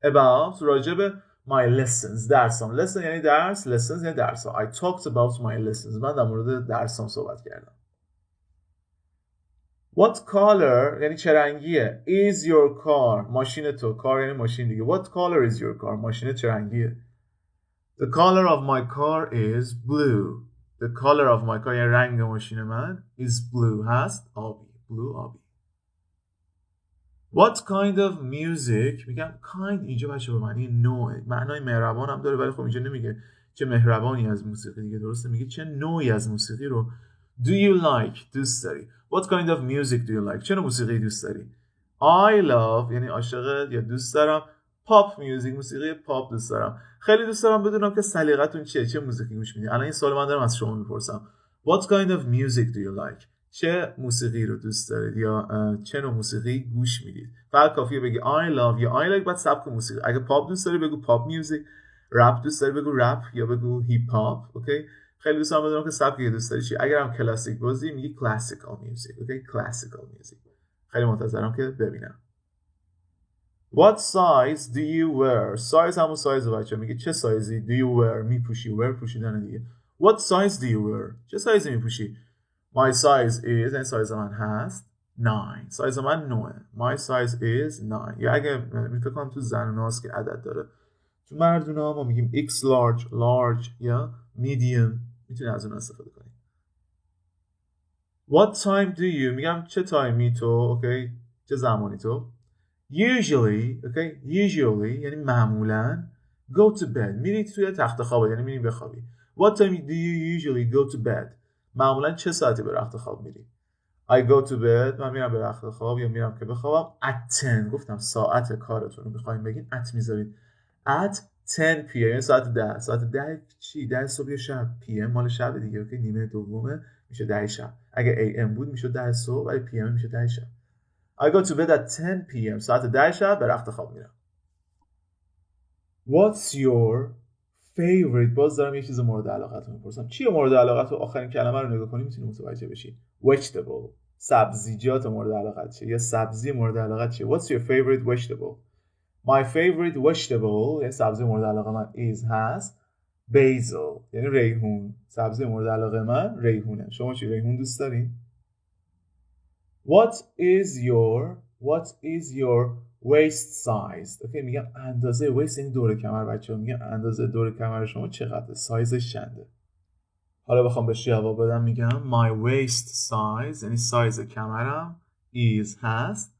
about راجع به my lessons درسام. lesson یعنی درس، lessons یعنی درسام. I talked about my lessons من در مورد درسام صحبت کردم. What color یعنی چه رنگیه؟ Is your car ماشین تو. car یعنی ماشین دیگه. What color is your car ماشین چه رنگیه؟ The color of my car is blue. The color of my car یعنی رنگ ماشین من is blue هست آبی. blue آبی. What kind of music؟ میگم kind اینجا بچه به معنی نوع، معنای مهربان هم داره، ولی خب اینجا نمیگه چه مهربانی از موسیقی دیگه، درسته میگه چه نوعی از موسیقی رو do you like دوست داری. What kind of music do you like؟ چه نوع موسیقی دوست داری؟ I love یعنی عاشق یا دوست دارم pop music موسیقی پاپ دوست دارم. خیلی دوست دارم بدونم که سلیقتون چیه، چه موسیقی گوش میدید. الان این سوال من دارم از شما میپرسم. What kind of music do you like؟ چه موسیقی رو دوست دارید یا چه نوع موسیقی گوش میدید. فقط کافیه بگی I love یا I like بعد سبک موسیقی. اگه پاپ دوست داری بگو پاپ میوزیک، رپ دوست داری بگو رپ یا بگو هیپ هاپ. اوکی؟ خیلی دوست دارم بدونم که سبکی دوست داری چی. اگر هم کلاسیک بازی میگی classical music. اوکی؟ classical music. خیلی منتظرم که ببینم. What size do you wear؟ size همون سایز بچه میگه چه سایزی do you wear میپوشی. wear پوشیدن دیگه. What size do you wear؟ چه سایزی میپوشی؟ My size is این سایز من هست 9. سایز من 9. My size is 9. یا اگه فکر کنم تو زنوناست که عدد داره، تو مردونا ما میگیم X large یا medium، میتونی از اون استفاده کنی. What time do you؟ میگم چه تایمی تو. اوکی؟ چه زمانی تو. Usually یعنی معمولا go to bed میری توی تخت خواب، یعنی میری بخوابی. What time do you usually go to bed؟ معمولا چه ساعتی به رخت خواب میری؟ I go to bed من میرم به رخت خواب یا میرم که بخوابم at 10. گفتم ساعت کارتون رو میخوایم بگین at میذارید at 10 p.m. یعنی ساعت 10. ساعت 10 چی؟ 10 صبح یا شب؟ p.m. مال شب دیگه. اوکی؟ نیمه دومه میشه 10 شب. اگه am بود میشه 10 صبح، ولی p.m. میشه 10 شب. I go to bed at 10 p.m. ساعت 10 شب به رخت خواب میرم. What's your favorite؟ باز دارم یه چیز مورد علاقت رو میپرسم. چیه مورد علاقت رو؟ آخرین کلمه رو نگاه کنی میتونی متوجه بشی. Vegetable سبزیجات مورد علاقت چیه یا سبزی مورد علاقت چیه. What's your favorite vegetable؟ My favorite vegetable یعنی سبزی مورد علاقه من is هست basil یعنی ریحون. سبزی مورد علاقه من ریحونه. شما چی ریحون دوست دارین؟ What is your waist size؟ اوکی میگم اندازه waist یعنی دور کمر. بچه‌ها میگم اندازه دور کمر شما چقدره؟ سایزش چنده؟ حالا بخوام بهش جواب بدم میگم my waist size یعنی سایز کمرم is هست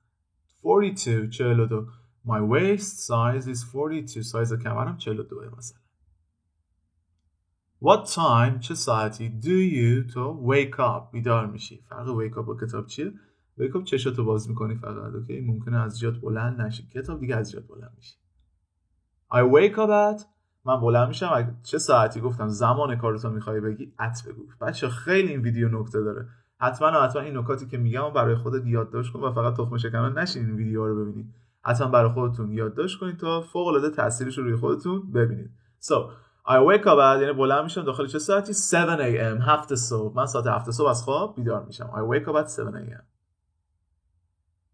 42. My waist size is 42. سایز کمرم 42 مثلا. What time چه ساعتی do you تو wake up بیدار میشی؟ فرق wake up با کتاب چیه؟ wake up چشاتو باز میکنی فقط. اوکی؟ ممکنه از جات بلند نشی. کتاب دیگه از جات بلند میشی. I wake up at من بلند میشم. چه ساعتی؟ گفتم زمان کارتو میخوای بگی at بگو. بچه خیلی این ویدیو نکته داره. حتما این نکاتی که میگم برای خودت یادداشت کن و فقط تخم شکن نشین این ویدیوها رو ببینید. حتما برای خودتون یادداشت کنید تا فوق العاده تاثیرش رو روی خودتون ببینید. So I wake up at یعنی بلند میشم داخل چه ساعتی 7 am 7 صبح. من ساعت 7 صبح از خواب بیدار میشم. I wake up at 7 am.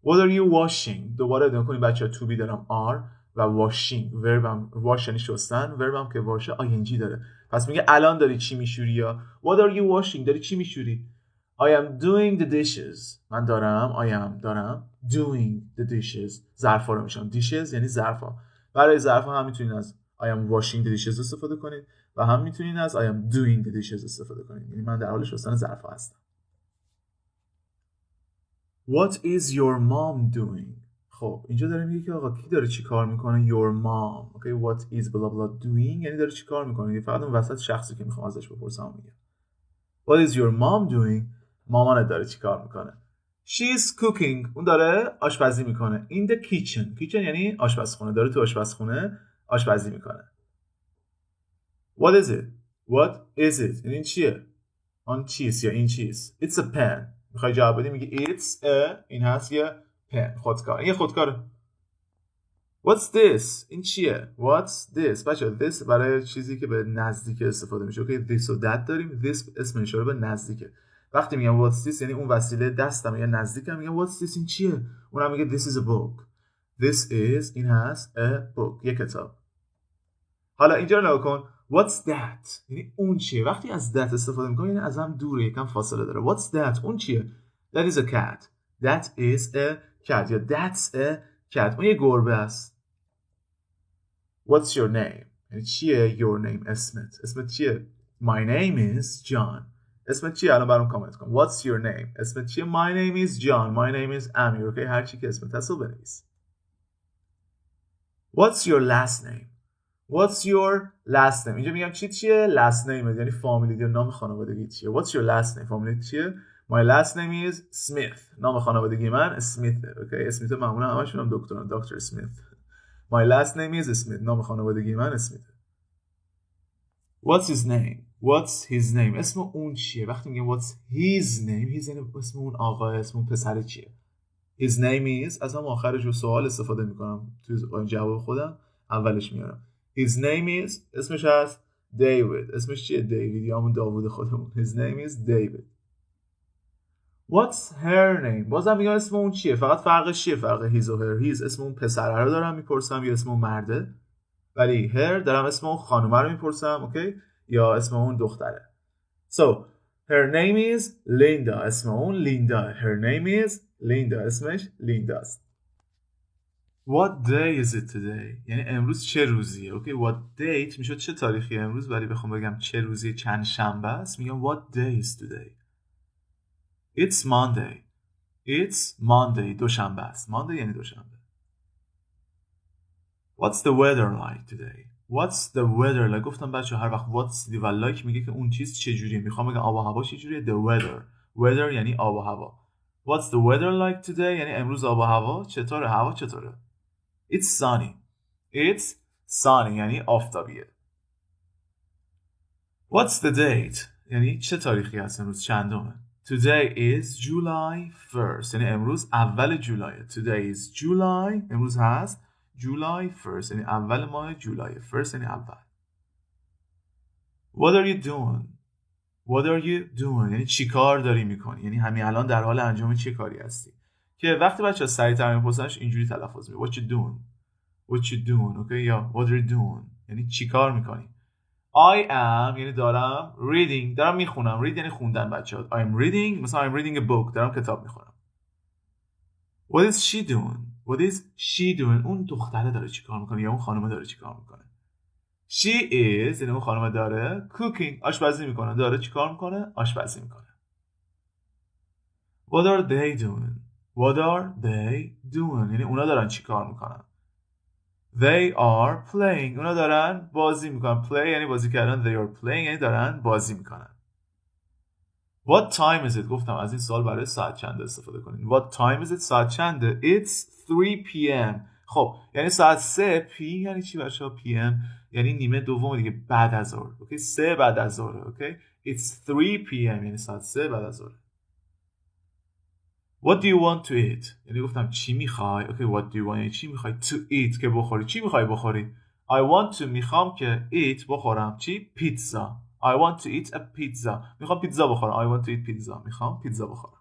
What are you washing؟ دوباره ادامه کنیم بچه‌ها. to be دارم are و washing وربم wash یعنی شستن، وربم که واشه ing داره. پس میگه الان داری چی میشوری یا What are you washing؟ داری چی میشوری؟ I am doing the dishes. من دارم doing the dishes. ظرفا رو میشم. dishes یعنی ظرفا. برای ظرفا هم میتونین از I am washing the dishes استفاده کنید و هم میتونین از I am doing the dishes استفاده کنید. یعنی من در حال شستن ظرفا هستم. What is your mom doing؟ خب اینجا داره میگه که آقا کی داره چی کار میکنه؟ Your mom. Okay, what is blah blah doing یعنی داره چی کار میکنه. فقط اون وسط شخصی که میخوام ازش بپرسم میگه. What is your mom doing؟ مامانت داره چی کار میکنه. She's cooking. اون داره آشپزی میکنه. In the kitchen. kitchen یعنی آشپزخونه. داره تو آشپزخونه آشپزی میکنه. What is it؟ What is it؟ یعنی چیه؟ آن چیز یا این چیز. It's a pen. میخوای جواب بدی میگی it's a این هست یه pen. خودکار. این خودکاره. What's this؟ این چیه؟ What's this؟ بچه this برای چیزی که به نزدیک استفاده میشه. Okay, this و that داریم. This اسم اشاره به نزدیکه. وقتی میگم what's this یعنی اون وسیله دستم یا نزدیکم. میگم what's this این چیه؟ اونم میگه this is a book. This is این هست a book. یک کتاب. حالا اینجا رو نگاه کن. What's that؟ یعنی اون چیه؟ وقتی از that استفاده میکنی یعنی از هم دوره، یکم فاصله داره. What's that؟ اون چیه؟ That is a cat. That is a cat یا that's a cat. اون یه گربه است. What's your name؟ یعنی چیه your name؟ اسمت چیه؟ My name is John. اسمت چیه؟ الان برام کامنت کن. What's your name؟ اسمت چیه؟ My name is John. My name is Amir. Okay، هر چی که اسمت هست رو بنویس. What's your last name؟ What's your last name؟ اینجا میگم چیه؟ last name یعنی فامیلی یا نام خانوادگی چیه. What's your last name؟ فامیلی چیه؟ My last name is Smith. نام خانوادگی من اسمیت. اوکی، اسمیت معمولا همشون هم دکترن. دکتر اسمیت. My last name is Smith. نام خانوادگی من اسمیت. What's his name؟ What's his name؟ اسم اون چیه؟ وقتی میگم what's his name his name اسم اون آقا، اسم اون پسر چیه؟ His name is از هم آخرش رو سوال استفاده میکنم توی جواب خودم اولش میارم. His name is اسمش هست David. اسمش چیه؟ دیوید یا همون داوود خودمون. His name is David. What's her name؟ بازم میگم اسم اون چیه؟ فقط فرقش چیه؟ فرق his و her. his اسم اون پسره رو دارم میپرسم یا اسم اون مرده، ولی her دارم اسم اون خانومه رو میپرسم. اوکی، یا اسم اون دختره. So her name is Linda. اسم اون لیندا. Her name is Linda. اسمش لیندا است. What day is it today؟ یعنی امروز چه روزیه. اوکی، what date میشه چه تاریخی امروز، ولی بخوام بگم چه روزی چند شنبه است میگم what day is today. It's Monday. It's Monday. دوشنبه است. Monday یعنی دوشنبه. What's the weather like today؟ What's the weather like؟ گفتم بچه هر وقت what's دی و like میگه که اون چیز چجوریه. میخوام بگم آب و هوا چجوریه. The weather. weather یعنی آب و هوا. What's the weather like today؟ یعنی امروز آب و هوا چطوره؟ هوا چطوره؟ It's sunny. It's sunny یعنی آفتابیه. What's the date؟ یعنی چه تاریخی هست امروز؟ چندمه؟ Today is July 1st. یعنی امروز اول جولایه. Today is July. امروز هست July 1st. یعنی اول ماه جولایه. First یعنی اول. What are you doing؟ What are you doing؟ یعنی چی کار داری میکنی؟ یعنی همین الان در حال انجام چه کاری هستی؟ که وقتی بچه‌ها سریع‌تر میپرسنش اینجوری تلفظ میکنه. What you doing؟ What you doing؟ اوکی، یا What are you doing؟ یعنی چی کار میکنی؟ I am یعنی دارم reading. دارم میخونم. read یعنی خوندن بچه‌ها. I'm reading مثلا I'm reading a book. دارم کتاب میخونم. What is she doing؟ What is she doing؟ اون دختره داره چی کار میکنه یا اون خانومه داره چی کار میکنه. She is یعنی اون خانومه داره cooking آشپزی میکنه. داره چی کار میکنه؟ آشپزی میکنه. What are they doing؟ What are they doing؟ یعنی اونا دارن چی کار میکنن. They are playing. اونا دارن بازی میکنن. Play یعنی بازی کردن. They are playing یعنی دارن بازی میکنن. What time is it؟ گفتم از این سوال برای ساعت چند استفاده کنین. What time is it؟ ساعت چنده؟ It's 3 p.m. خب یعنی ساعت 3 p یعنی چی بچه‌ها؟ p.m. یعنی نیمه دوم دیگه، بعد از ظهر. اوکی، 3 بعد از ظهر. اوکی، It's 3 p.m. یعنی ساعت 3 بعد از ظهر. What do you want to eat؟ یعنی گفتم چی میخوای. اوکی، what do you want یعنی چی میخوای. To eat که بخوری. چی میخوای بخوری؟ I want to میخوام که eat بخورم چی؟ پیتزا. I want to eat a pizza. میخوام پیتزا بخورم. I want to eat pizza. میخوام پیتزا بخورم.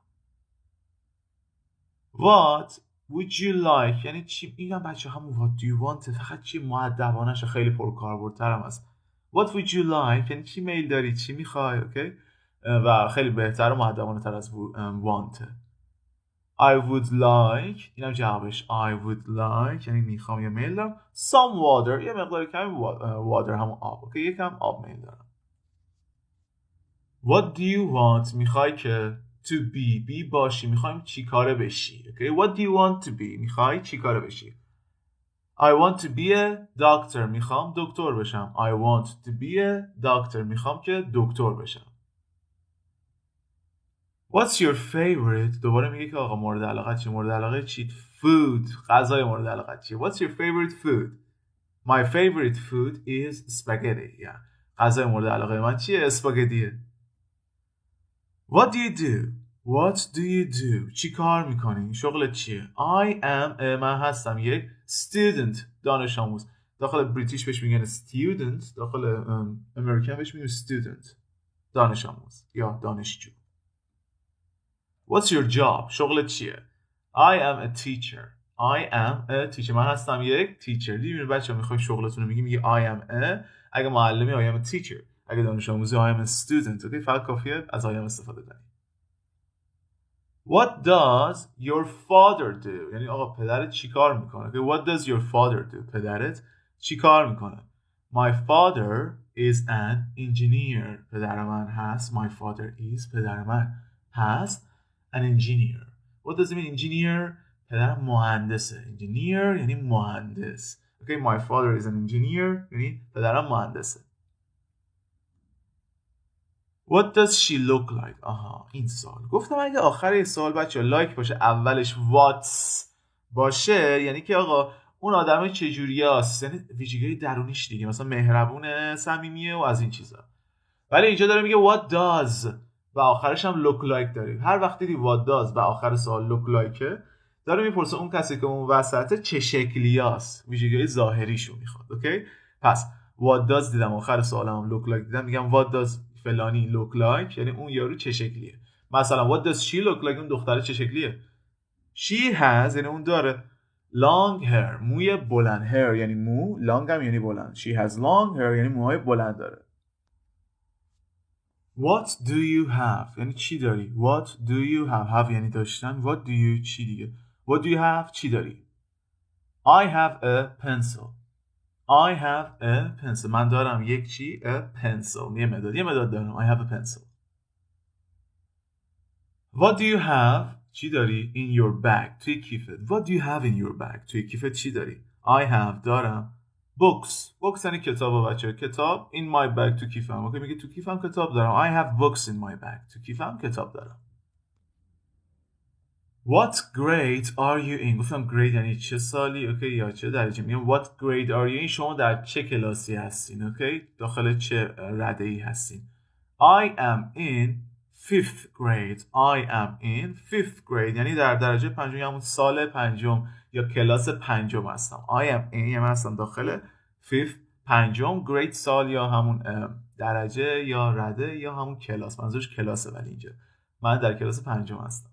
What would you like؟ یعنی چی؟ اینم بچه همون what do you want فقط چی مؤدبانش خیلی پرکاربردترم است. What would you like؟ یعنی چی میل داری؟ چی میخوای؟ اوکی؟ و خیلی بهتر و مؤدبانه تر از want. I would like اینم جوابش I would like یعنی میخوام یا میل دارم some water یه مقدار کمی water همون آب اوکی یکم آب میل دارم What do you want میخوای که to be باشی میخوایم چی کاره بشی okay? What do you want to be میخوای چی کاره بشی I want to be a doctor میخوام دکتر بشم I want to be a doctor میخوام که دکتر بشم What's your favorite؟ دوباره میگه که آقا مورد علاقه چی؟ مورد علاقه چی؟ Food. غذای مورد علاقه چیه؟ What's your favorite food؟ My favorite food is spaghetti. Yeah. غذای مورد علاقه من چیه؟ اسپاگتیه. What do you do؟ What do you do؟ چی کار میکنی؟ شغلت چیه؟ I am من هستم یک student دانش آموز. داخل بریتیش بهش میگن student، داخل امریکن بهش میگن student دانش آموز یا دانشجو. What's your job؟ شغلت چیه؟ I am a teacher. I am a teacher. من هستم یک teacher. دیدیم بچه ها میخوای شغلتون رو میگی I am a اگه معلمی I am a teacher. اگه دانش آموزی I am a student. Okay؟ فقط کافیه از I am استفاده کنی. What does your father do؟ یعنی آقا پدرت چی کار میکنه؟ Okay? What does your father do؟ پدرت چی کار میکنه؟ My father is an engineer. پدر من هست. My father is پدر من هست. An engineer. What does it mean engineer؟ پدرم مهندسه. Engineer یعنی مهندس. Okay, my father is an engineer یعنی پدرم مهندسه. What does she look like؟ آها این سوال. گفتم اگه آخر سوال بچه لایک باشه اولش what's باشه یعنی که آقا اون آدم چجوریه است یعنی ویژگی درونیش دیگه مثلا مهربونه صمیمیه و از این چیزا ولی اینجا داره میگه what does و آخرش هم look like داریم هر وقت دیدی what does و آخر سوال look like داره میپرسه اون کسی که اون وسطه چه شکلی است ویژگی ظاهریشو میخواد اوکی پس what does دیدم آخر سوالم look like دیدم میگم what does فلانی look like یعنی اون یارو چه شکلیه مثلا what does she look like اون دختره چه شکلیه she has یعنی اون داره long hair موی بلند hair یعنی مو long هم یعنی بلند she has long hair یعنی موهای بلند داره What do you have یعنی چی داری What do you have یعنی داشتن What do you چی دیگه What do you have چی داری I have a pencil I have a pencil من دارم یک چی a pencil یه مداد دارم I have a pencil What do you have چی داری in your bag توی کیفت What do you have in your bag توی کیفت چی داری I have دارم books یعنی کتاب بچه کتاب in my bag تو کیفم اوکی میگه تو کیفم کتاب دارم I have books in my bag تو کیفم کتاب دارم What grade are you in گفتم grade یعنی چه سالی اوکی یا چه درجه میگم what grade are you in شما در چه کلاسی هستین اوکی داخل چه رده‌ای هستین I am in 5th grade I am in 5th grade یعنی در درجه پنجم همون سال پنجم یا کلاس پنجم هستم I am in یعنی هستم داخل 5th پنجم grade سال یا همون درجه یا رده یا همون کلاس منظورش کلاسه ولی اینجا من در کلاس پنجم هستم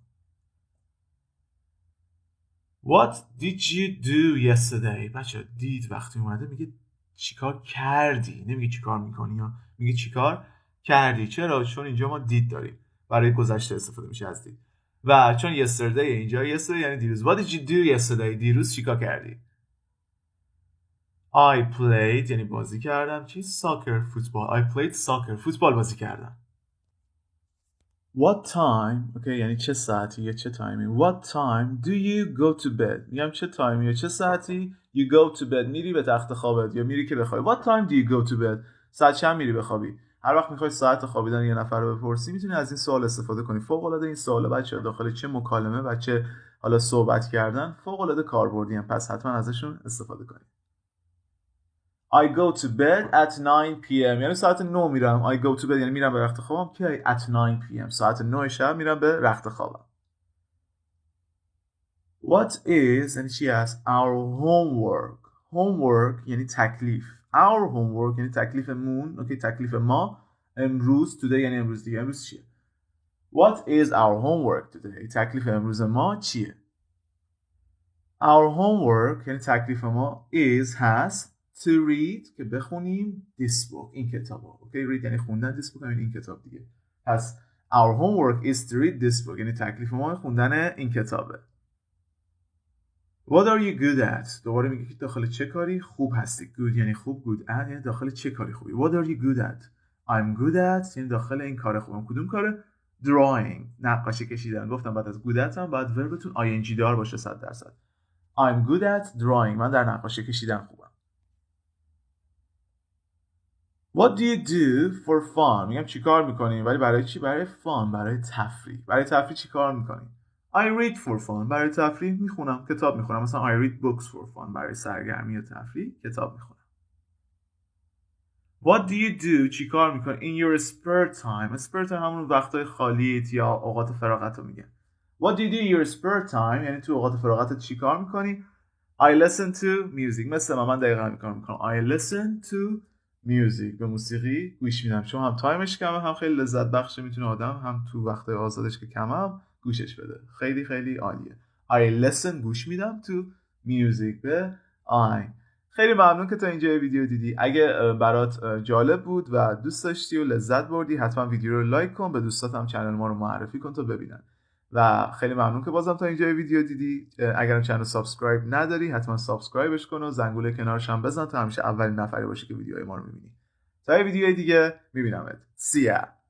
What did you do yesterday بچه دید وقتی اومده میگه چیکار کردی نمیگه چیکار میکنی یا میگه چیکار کردی چرا چون اینجا ما دید داریم برای گذشته استفاده میشه از دید و چون yesterday اینجا yesterday یعنی دیروز What did you do yesterday دیروز چیکار کردی I played یعنی بازی کردم چی soccer فوتبال I played soccer فوتبال بازی کردم What time okay یعنی چه ساعتی یا چه تایمی What time do you go to bed میگم چه تایمی یا چه ساعتی you go to bed میری به تخت خوابت یا میری که بخوابی What time do you go to bed ساعت چند میری بخوابی هر وقت میخوای ساعت خوابیدن یه نفر رو بپرسی میتونی از این سوال استفاده کنی فوق العاده این سوال بچه‌ها داخل چه مکالمه و چه حالا صحبت کردن فوق العاده کاربردی ان پس حتما ازشون استفاده کنید I go to bed at 9 p.m. یعنی ساعت 9 میرم I go to bed یعنی میرم به رخت خوابم که at 9 p.m. ساعت 9 شب میرم به رخت خوابم What is یعنی چی هست our homework homework یعنی تکلیف. Our homework یعنی تکلیفمون. اوکی تکلیف ما امروز. today یعنی امروز دیگه. امروز چیه؟ What is our homework today؟ تکلیف امروز ما چیه؟ Our homework یعنی تکلیف ما is هست to read که بخونیم this book این کتابو. اوکی read یعنی خوندن this book همین این کتاب دیگه. پس our homework is to read this book یعنی تکلیف ما خوندن این کتابه. What are you good at؟ دوباره میگه که داخل چه کاری خوب هستی. good یعنی خوب. good at یعنی داخل چه کاری خوبی. What are you good at؟ I'm good at یعنی داخل این کار خوبم. کدوم کاره؟ drawing نقاشی کشیدن. گفتم بعد از good at هم باید وربتون ing دار باشه 100%. I'm good at drawing من در نقاشی کشیدن خوبم. What do you do for fun؟ میگم چی کار میکنی؟ ولی برای چی؟ برای fun برای تفریح. برای تفریح چی کار میکنی؟ I read for fun برای تفریح میخونم کتاب میخونم. مثلا I read books for fun برای سرگرمی و تفریح کتاب میخونم. What do you do چی کار میکنی in your spare time؟ spare time همون وقتای خالیت یا اوقات فراغت رو میگه. What do you do in your spare time یعنی تو اوقات فراغتت چی کار میکنی؟ I listen to music مثل من دقیقا میکنم I listen to music به موسیقی گوش میدم. چون هم تایمش کمه هم خیلی لذت بخشه. میتونه آدم هم تو وقتای آزادش که کمم گوشش بده. خیلی خیلی عالیه. I listen گوش میدم to music به I. خیلی ممنون که تا اینجا ویدیو دیدی. اگه برات جالب بود و دوست داشتی و لذت بردی حتما ویدیو رو لایک کن. به دوستاتم چنل ما رو معرفی کن تا ببینن. و خیلی ممنون که بازم تا اینجا ویدیو دیدی. اگرم چنل سابسکرایب نداری حتما سابسکرایبش کن و زنگوله کنارش هم بزن تا همیشه اولین نفری باشی که ویدیوهای ما رو میبینی. تا ویدیوهای دیگه میبینمت. See ya.